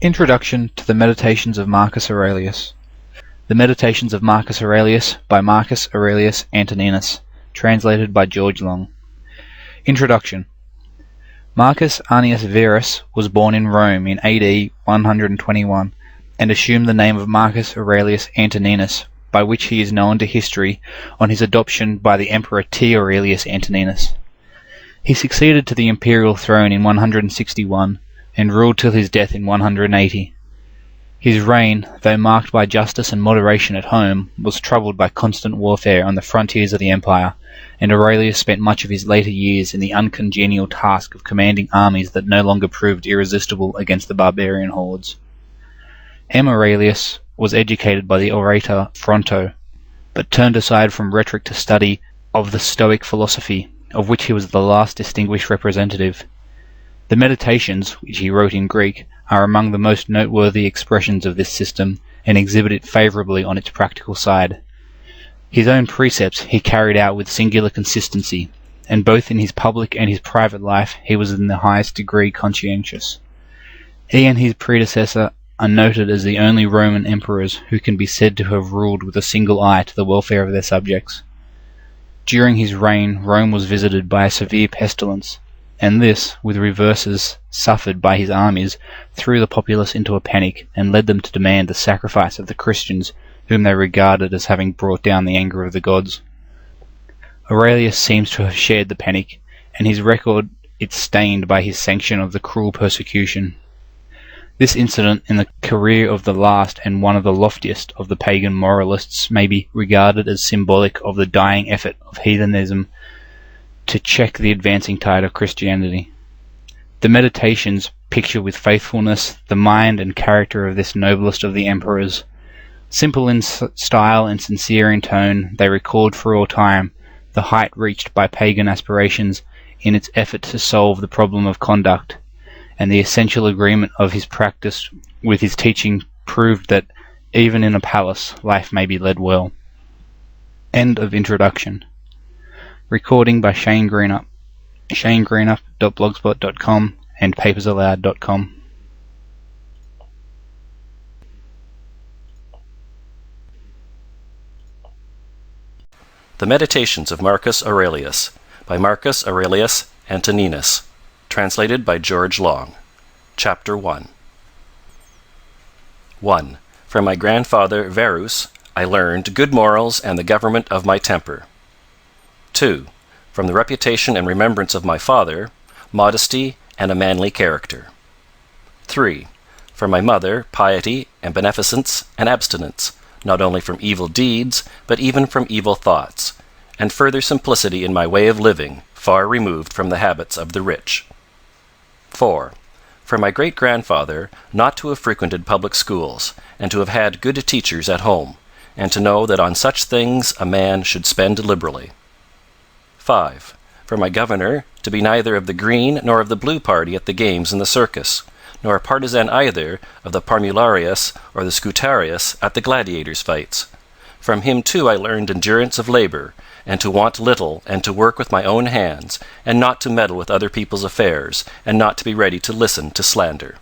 Introduction to the Meditations of Marcus Aurelius. The Meditations of Marcus Aurelius by Marcus Aurelius Antoninus, translated by George Long. Introduction. Marcus Annius Verus was born in Rome in AD 121 and assumed the name of Marcus Aurelius Antoninus, by which he is known to history on his adoption by the Emperor T. Aurelius Antoninus. He succeeded to the imperial throne in 161 and ruled till his death in 180. His reign, though marked by justice and moderation at home, was troubled by constant warfare on the frontiers of the empire, and Aurelius spent much of his later years in the uncongenial task of commanding armies that no longer proved irresistible against the barbarian hordes. M. Aurelius was educated by the orator Fronto, but turned aside from rhetoric to study of the Stoic philosophy, of which he was the last distinguished representative. The Meditations, which he wrote in Greek, are among the most noteworthy expressions of this system and exhibit it favourably on its practical side. His own precepts he carried out with singular consistency, and both in his public and his private life he was in the highest degree conscientious. He and his predecessor are noted as the only Roman emperors who can be said to have ruled with a single eye to the welfare of their subjects. During his reign Rome was visited by a severe pestilence, and this, with reverses suffered by his armies, threw the populace into a panic and led them to demand the sacrifice of the Christians, whom they regarded as having brought down the anger of the gods. Aurelius seems to have shared the panic, and his record is stained by his sanction of the cruel persecution. This incident in the career of the last and one of the loftiest of the pagan moralists may be regarded as symbolic of the dying effort of heathenism to check the advancing tide of Christianity. The Meditations picture with faithfulness the mind and character of this noblest of the emperors. Simple in style and sincere in tone, they record for all time the height reached by pagan aspirations in its effort to solve the problem of conduct, and the essential agreement of his practice with his teaching proved that even in a palace life may be led well. End of introduction. Recording by Shane Greenup, shanegreenup.blogspot.com and papersallowed.com. The Meditations of Marcus Aurelius by Marcus Aurelius Antoninus, translated by George Long. Chapter 1. 1. From my grandfather Verus I learned good morals and the government of my temper. 2. From the reputation and remembrance of my father, modesty and a manly character. 3. From my mother, piety and beneficence and abstinence, not only from evil deeds, but even from evil thoughts, and further simplicity in my way of living, far removed from the habits of the rich. 4. From my great-grandfather, not to have frequented public schools, and to have had good teachers at home, and to know that on such things a man should spend liberally. 5. From my governor, to be neither of the green nor of the blue party at the games and the circus, nor a partisan either of the Parmularius or the Scutarius at the gladiators' fights. From him too I learned endurance of labor, and to want little, and to work with my own hands, and not to meddle with other people's affairs, and not to be ready to listen to slander.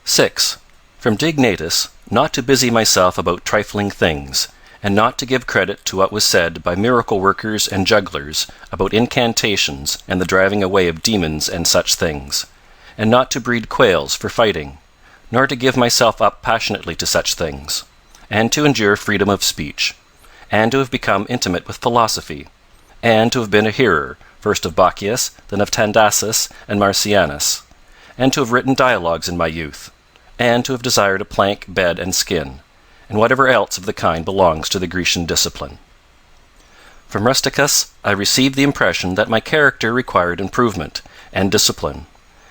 6. From Dignatus, not to busy myself about trifling things, and not to give credit to what was said by miracle workers and jugglers about incantations and the driving away of demons and such things, and not to breed quails for fighting, nor to give myself up passionately to such things, and to endure freedom of speech, and to have become intimate with philosophy, and to have been a hearer, first of Bacchius, then of Tandasus and Marcianus, and to have written dialogues in my youth, and to have desired a plank, bed, and skin, and whatever else of the kind belongs to the Grecian discipline. From Rusticus I received the impression that my character required improvement and discipline,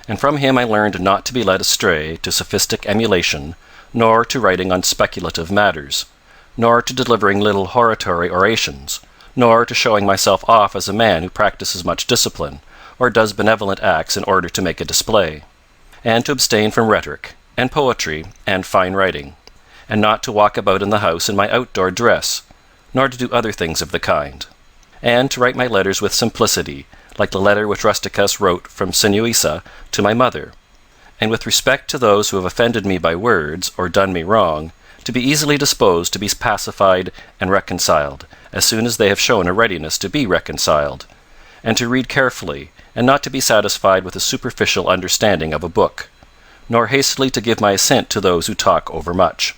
and from him I learned not to be led astray to sophistic emulation, nor to writing on speculative matters, nor to delivering little hortatory orations, nor to showing myself off as a man who practices much discipline, or does benevolent acts in order to make a display, and to abstain from rhetoric, and poetry, and fine writing, and not to walk about in the house in my outdoor dress, nor to do other things of the kind, and to write my letters with simplicity, like the letter which Rusticus wrote from Sinuessa to my mother, and with respect to those who have offended me by words, or done me wrong, to be easily disposed to be pacified and reconciled, as soon as they have shown a readiness to be reconciled, and to read carefully, and not to be satisfied with a superficial understanding of a book, nor hastily to give my assent to those who talk overmuch.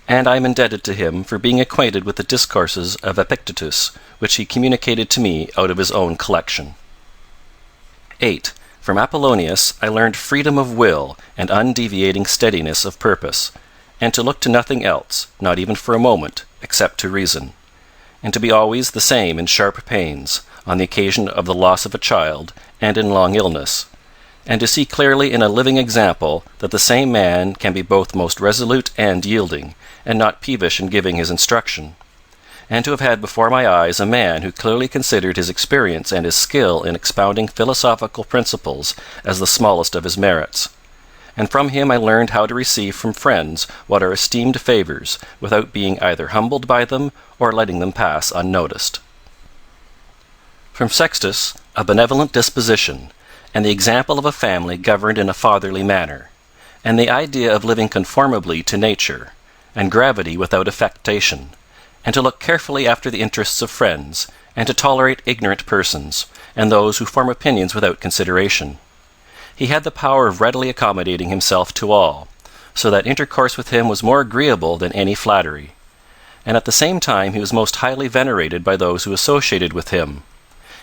And I am indebted to him for being acquainted with the discourses of Epictetus, which he communicated to me out of his own collection. 8. From Apollonius I learned freedom of will and undeviating steadiness of purpose, and to look to nothing else, not even for a moment, except to reason, and to be always the same in sharp pains, on the occasion of the loss of a child, and in long illness, and to see clearly in a living example that the same man can be both most resolute and yielding, and not peevish in giving his instruction, and to have had before my eyes a man who clearly considered his experience and his skill in expounding philosophical principles as the smallest of his merits. And from him I learned how to receive from friends what are esteemed favors, without being either humbled by them or letting them pass unnoticed. From Sextus, a benevolent disposition, and the example of a family governed in a fatherly manner, and the idea of living conformably to nature, and gravity without affectation, and to look carefully after the interests of friends, and to tolerate ignorant persons, and those who form opinions without consideration. He had the power of readily accommodating himself to all, so that intercourse with him was more agreeable than any flattery, and at the same time he was most highly venerated by those who associated with him,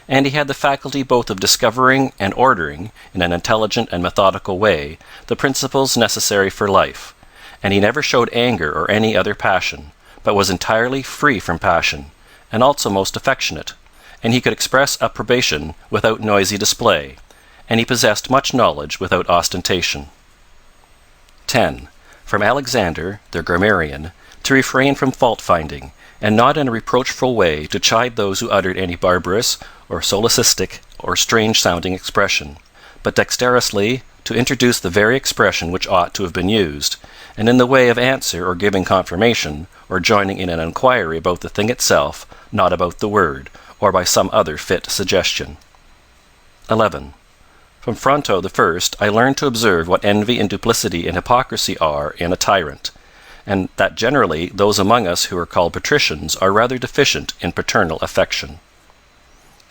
and he had the faculty both of discovering and ordering, in an intelligent and methodical way, the principles necessary for life, and he never showed anger or any other passion, but was entirely free from passion, and also most affectionate, and he could express approbation without noisy display, and he possessed much knowledge without ostentation. 10. From Alexander, the grammarian, to refrain from fault-finding, and not in a reproachful way to chide those who uttered any barbarous, or solecistic, or strange-sounding expression, but dexterously to introduce the very expression which ought to have been used, and in the way of answer or giving confirmation, or joining in an inquiry about the thing itself, not about the word, or by some other fit suggestion. 11. From Fronto the first I learned to observe what envy and duplicity and hypocrisy are in a tyrant, and that generally those among us who are called patricians are rather deficient in paternal affection.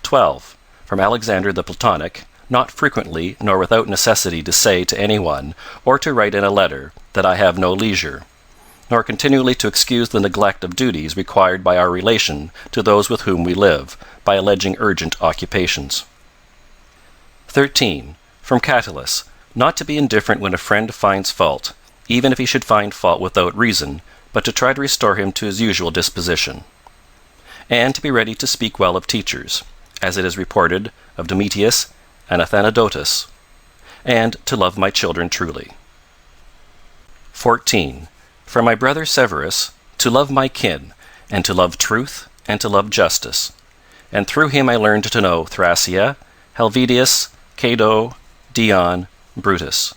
12. From Alexander the Platonic, not frequently nor without necessity to say to any one, or to write in a letter, that I have no leisure, nor continually to excuse the neglect of duties required by our relation to those with whom we live, by alleging urgent occupations. 13. From Catullus, not to be indifferent when a friend finds fault, even if he should find fault without reason, but to try to restore him to his usual disposition, and to be ready to speak well of teachers, as it is reported of Domitius and Athenodotus, and to love my children truly. 14. From my brother Severus, to love my kin, and to love truth, and to love justice, and through him I learned to know Thracia, Helvidius, Cato, Dion, Brutus.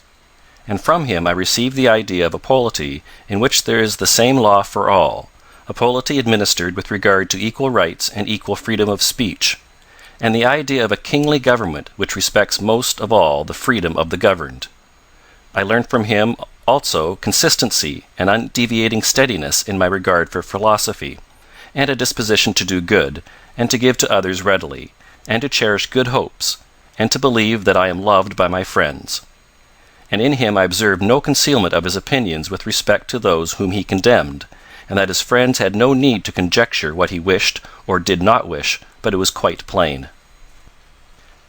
And from him I received the idea of a polity in which there is the same law for all, a polity administered with regard to equal rights and equal freedom of speech, and the idea of a kingly government which respects most of all the freedom of the governed. I learned from him also consistency and undeviating steadiness in my regard for philosophy, and a disposition to do good, and to give to others readily, and to cherish good hopes, and to believe that I am loved by my friends. And in him I observed no concealment of his opinions with respect to those whom he condemned, and that his friends had no need to conjecture what he wished or did not wish, but it was quite plain.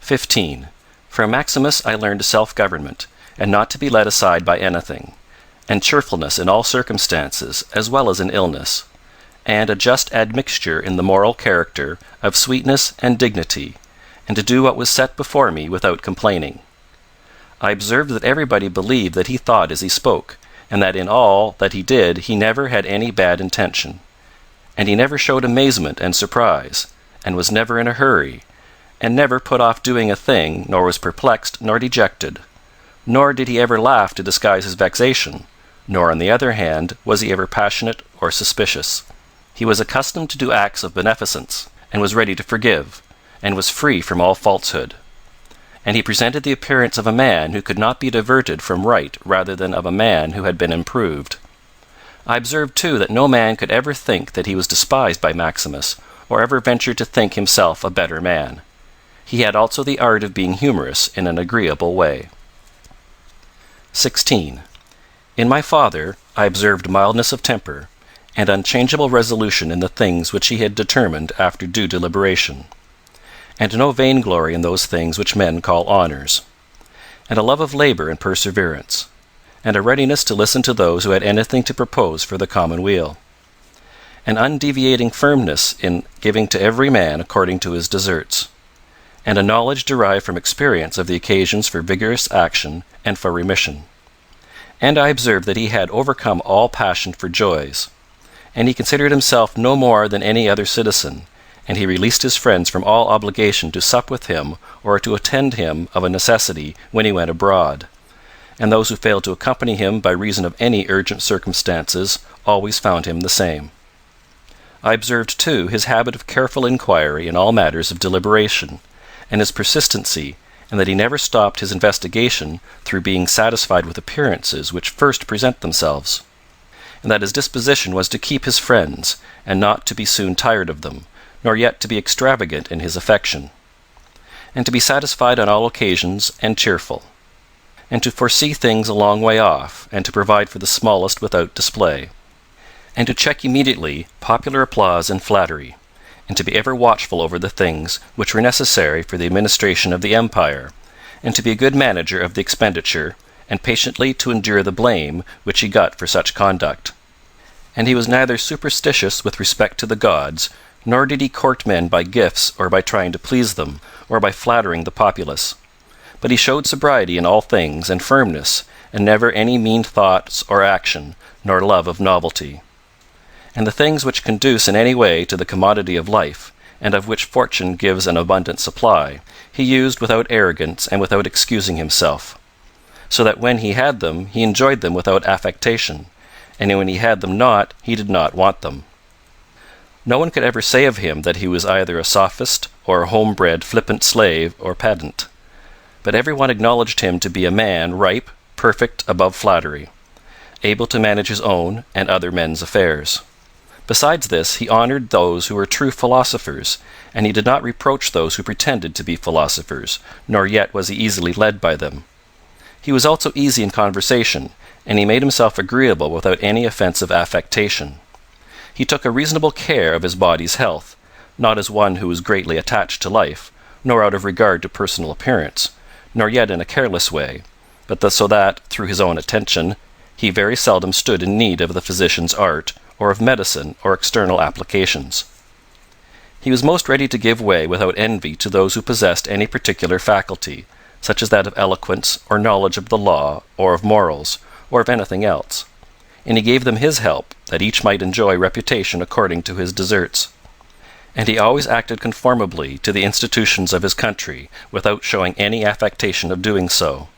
15. From Maximus I learned self-government, and not to be led aside by anything, and cheerfulness in all circumstances, as well as in illness, and a just admixture in the moral character of sweetness and dignity, and to do what was set before me without complaining. I observed that everybody believed that he thought as he spoke, and that in all that he did he never had any bad intention, and he never showed amazement and surprise, and was never in a hurry, and never put off doing a thing, nor was perplexed nor dejected, nor did he ever laugh to disguise his vexation, nor on the other hand was he ever passionate or suspicious. He was accustomed to do acts of beneficence, and was ready to forgive, and was free from all falsehood. and he presented the appearance of a man who could not be diverted from right rather than of a man who had been improved. I observed too that no man could ever think that he was despised by Maximus, or ever venture to think himself a better man. He had also the art of being humorous in an agreeable way. 16. In my father I observed mildness of temper, and unchangeable resolution in the things which he had determined after due deliberation, and no vainglory in those things which men call honours, and a love of labour and perseverance, and a readiness to listen to those who had anything to propose for the common weal, an undeviating firmness in giving to every man according to his deserts, and a knowledge derived from experience of the occasions for vigorous action and for remission. And I observed that he had overcome all passion for joys, and he considered himself no more than any other citizen, and he released his friends from all obligation to sup with him or to attend him of a necessity when he went abroad, and those who failed to accompany him by reason of any urgent circumstances always found him the same. I observed too his habit of careful inquiry in all matters of deliberation, and his persistency, and that he never stopped his investigation through being satisfied with appearances which first present themselves, and that his disposition was to keep his friends, and not to be soon tired of them, nor yet to be extravagant in his affection, and to be satisfied on all occasions and cheerful, and to foresee things a long way off, and to provide for the smallest without display, and to check immediately popular applause and flattery, and to be ever watchful over the things which were necessary for the administration of the empire, and to be a good manager of the expenditure, and patiently to endure the blame which he got for such conduct. And he was neither superstitious with respect to the gods, nor did he court men by gifts or by trying to please them, or by flattering the populace. But he showed sobriety in all things, and firmness, and never any mean thoughts or action, nor love of novelty. And the things which conduce in any way to the commodity of life, and of which fortune gives an abundant supply, he used without arrogance and without excusing himself, so that when he had them he enjoyed them without affectation, and when he had them not he did not want them. No one could ever say of him that he was either a sophist or a home-bred flippant slave or pedant, but every one acknowledged him to be a man ripe, perfect, above flattery, able to manage his own and other men's affairs. Besides this, he honored those who were true philosophers, and he did not reproach those who pretended to be philosophers, nor yet was he easily led by them. He was also easy in conversation, and he made himself agreeable without any offensive affectation. He took a reasonable care of his body's health, not as one who was greatly attached to life, nor out of regard to personal appearance, nor yet in a careless way, but so that, through his own attention, he very seldom stood in need of the physician's art, or of medicine or external applications. He was most ready to give way without envy to those who possessed any particular faculty, such as that of eloquence, or knowledge of the law, or of morals, or of anything else, and he gave them his help, that each might enjoy reputation according to his deserts. And he always acted conformably to the institutions of his country, without showing any affectation of doing so.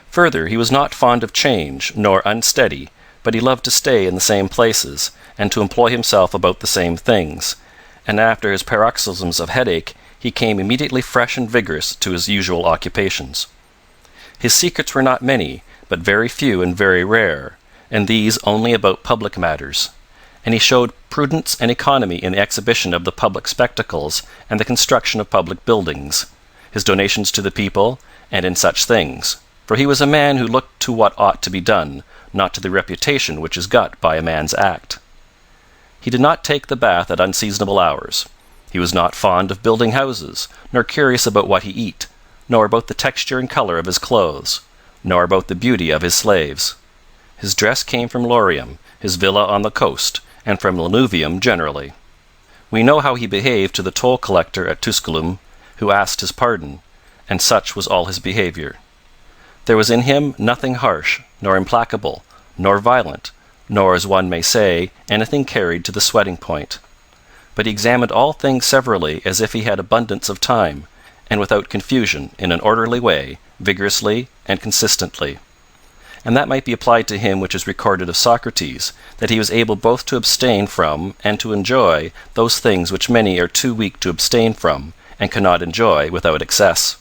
Further, he was not fond of change, nor unsteady, but he loved to stay in the same places, and to employ himself about the same things, and after his paroxysms of headache he came immediately fresh and vigorous to his usual occupations. His secrets were not many, but very few and very rare, and these only about public matters, and he showed prudence and economy in the exhibition of the public spectacles and the construction of public buildings, his donations to the people, and in such things, for he was a man who looked to what ought to be done, not to the reputation which is got by a man's act. He did not take the bath at unseasonable hours. He was not fond of building houses, nor curious about what he eat, nor about the texture and colour of his clothes, nor about the beauty of his slaves. His dress came from Lorium, his villa on the coast, and from Lanuvium generally. We know how he behaved to the toll-collector at Tusculum, who asked his pardon, and such was all his behaviour. There was in him nothing harsh, nor implacable, nor violent, nor, as one may say, anything carried to the sweating point. But he examined all things severally as if he had abundance of time, and without confusion, in an orderly way, vigorously and consistently. And that might be applied to him which is recorded of Socrates, that he was able both to abstain from and to enjoy those things which many are too weak to abstain from, and cannot enjoy without excess.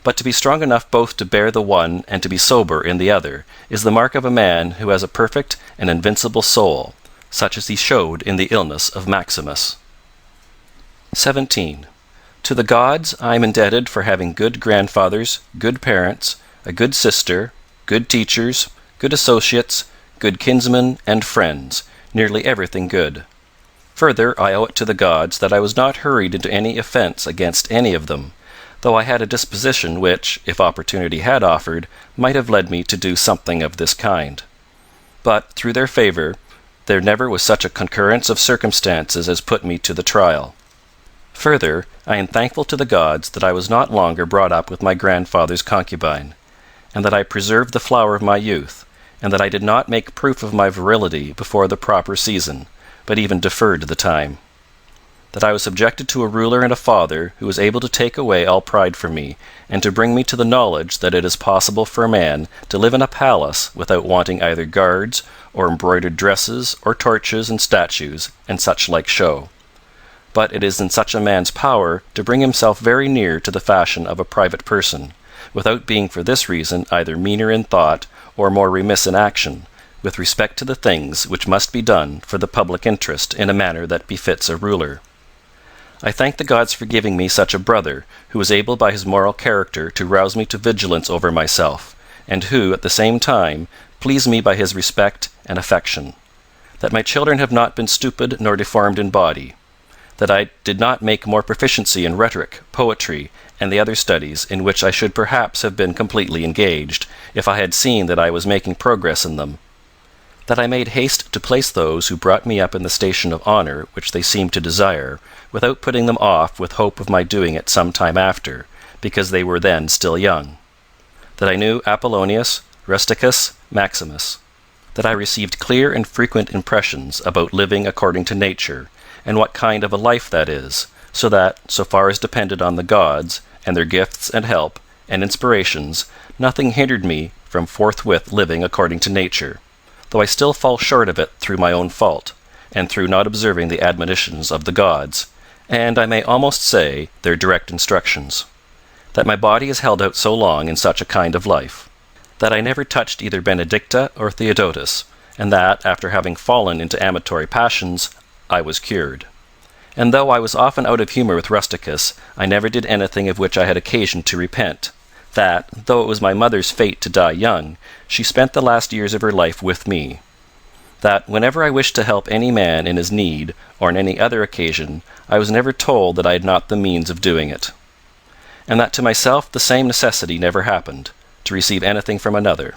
But to be strong enough both to bear the one and to be sober in the other is the mark of a man who has a perfect and invincible soul, such as he showed in the illness of Maximus. 17. To the gods I am indebted for having good grandfathers, good parents, a good sister, good teachers, good associates, good kinsmen and friends, nearly everything good. Further, I owe it to the gods that I was not hurried into any offense against any of them, though I had a disposition which, if opportunity had offered, might have led me to do something of this kind. But, through their favor, there never was such a concurrence of circumstances as put me to the trial. Further, I am thankful to the gods that I was not longer brought up with my grandfather's concubine, and that I preserved the flower of my youth, and that I did not make proof of my virility before the proper season, but even deferred the time. That I was subjected to a ruler and a father who was able to take away all pride from me, and to bring me to the knowledge that it is possible for a man to live in a palace without wanting either guards, or embroidered dresses, or torches and statues, and such like show. But it is in such a man's power to bring himself very near to the fashion of a private person, without being for this reason either meaner in thought or more remiss in action, with respect to the things which must be done for the public interest in a manner that befits a ruler. I thank the gods for giving me such a brother, who was able by his moral character to rouse me to vigilance over myself, and who, at the same time, pleased me by his respect and affection. That my children have not been stupid nor deformed in body. That I did not make more proficiency in rhetoric, poetry, and the other studies in which I should perhaps have been completely engaged, if I had seen that I was making progress in them. That I made haste to place those who brought me up in the station of honor which they seemed to desire, without putting them off with hope of my doing it some time after, because they were then still young. That I knew Apollonius, Rusticus, Maximus. That I received clear and frequent impressions about living according to nature, and what kind of a life that is, so that, so far as depended on the gods, and their gifts and help, and inspirations, nothing hindered me from forthwith living according to nature, though I still fall short of it through my own fault, and through not observing the admonitions of the gods, and I may almost say their direct instructions. That my body is held out so long in such a kind of life. That I never touched either Benedicta or Theodotus, and that, after having fallen into amatory passions, I was cured. And though I was often out of humour with Rusticus, I never did anything of which I had occasion to repent. That, though it was my mother's fate to die young, she spent the last years of her life with me. That, whenever I wished to help any man in his need, or on any other occasion, I was never told that I had not the means of doing it. And that to myself the same necessity never happened, to receive anything from another.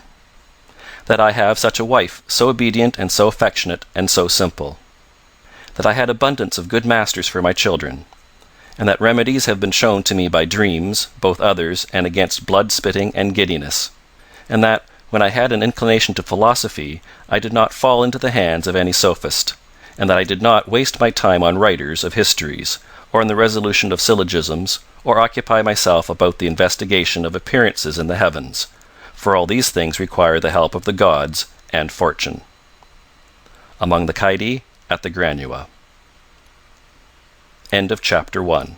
That I have such a wife, so obedient and so affectionate and so simple. That I had abundance of good masters for my children, and that remedies have been shown to me by dreams, both others and against blood-spitting and giddiness, and that, when I had an inclination to philosophy, I did not fall into the hands of any sophist, and that I did not waste my time on writers of histories, or on the resolution of syllogisms, or occupy myself about the investigation of appearances in the heavens, for all these things require the help of the gods and fortune. Among the Caedi at the Granua. End of chapter 1.